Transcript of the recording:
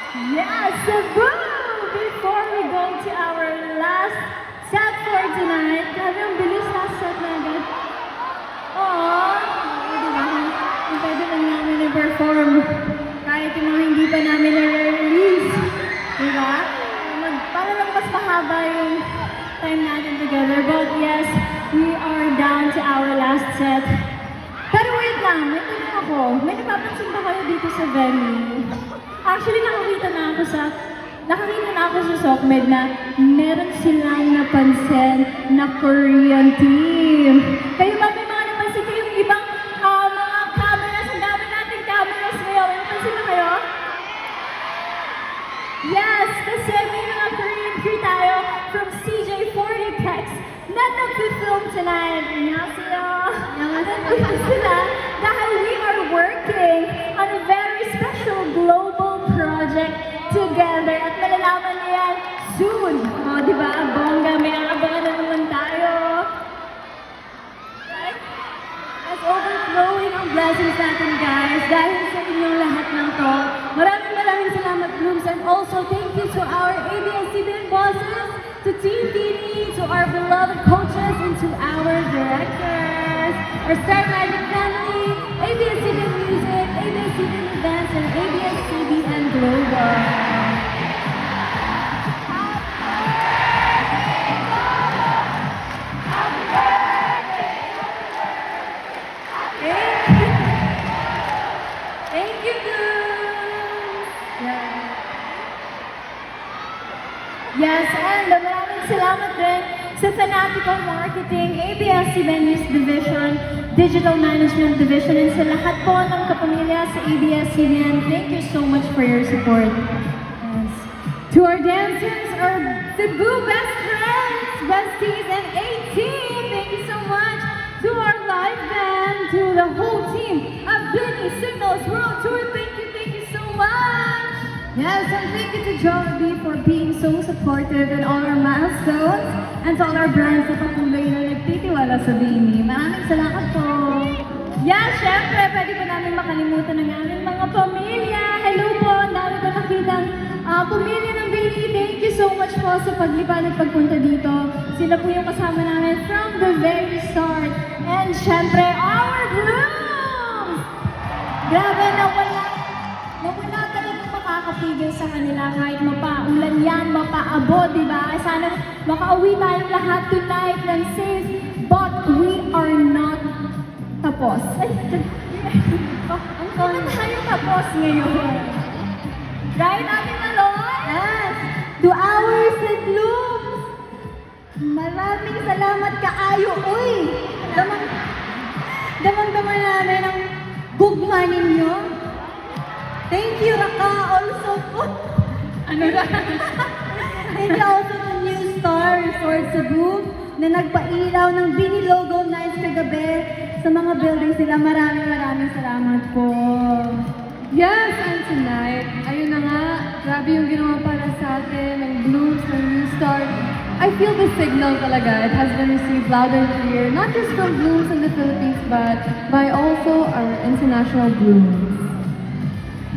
Yes, Cebu! Before we go to our last set for tonight, grabe ang bilis last set na agad. Oo, diba? Ang pwede lang namin i-perform kahit yung mga hindi pa namin na-release. Diba? Para lang mas mahaba yung time natin together. But yes, we are down to our last set. Pero wait lang, may tanong ako. May napapansin ba kayo dito sa venue? Actually, nakakita na ako sa SOCMED na meron silang napansin na Korean team. Kayo ba may mga napansin kayo yung ibang mga cameras? Ang dami nating cameras ngayon. May napansin na kayo? Yes, kasi may mga Korean crew tayo from CJ40 Plex na nag-film tonight. Annyeonghaseyo! Annyeonghaseyo sila dahil we are working on a very special global project together at malalaman niyo yan soon. O, di ba? Bongga, may abangan na naman tayo. Right? As overflowing ang blessings natin, guys, dahil sa inyong lahat ng to. Maraming salamat, Blooms, and also thank you to our ABS-CBN bosses, to Team Dini, to our beloved coaches, and to our directors, our Star Magic family, ABS-CBN Music, ABS-CBN Events, and ABS-CBN Global. Thank you, Blooms! Yes, and maraming salamat din sa Fanatical Marketing, ABS-CBN News Division, Digital Management Division, and sa lahat po ng kapamilya sa ABS-CBN. Thank you so much for your support. Yes. To our dancers, our Cebu best friends, besties, and A-Team, thank you so much. To our live band, to the whole team of Bini Signals World Tour, thank you so much. Yes, and thank you to Jollibee for being so supportive in all our milestones and to all our brands na patuloy na nagtitiwala sa Bini. Maraming salamat po. Yeah, syempre, pwede po namin makalimutan ng aming mga pamilya. Hello po, ang dami ko nakitang pamilya ng Bini. Thank you so much po sa paglipad at pagpunta dito. Sila po yung kasama namin from the very start. And syempre, our Blooms! Grabe, nawala talagang makakapigil sa kanila kahit mapaulan yan, mapaabo, di ba? Sana makauwi tayong lahat tonight ng safe, but we are not tapos. Hindi na tayo tapos ngayon. Right, Ate Maloy? Yes. To our St. Blooms, maraming salamat kaayo. Uy, damang-dama namin ang gugma ninyo. Thank you, Raka, also. Ano na? Thank you also to New Star Resort Cebu na nagpailaw ng Bini logo nice kagabi sa mga buildings nila. Maraming salamat po. Yes, and tonight, ayun na nga, grabe yung ginawa para sa atin, ng Blooms, ng New Star. I feel the signal talaga. It has been received loud and clear, not just from Blooms in the Philippines, but by also our international Blooms.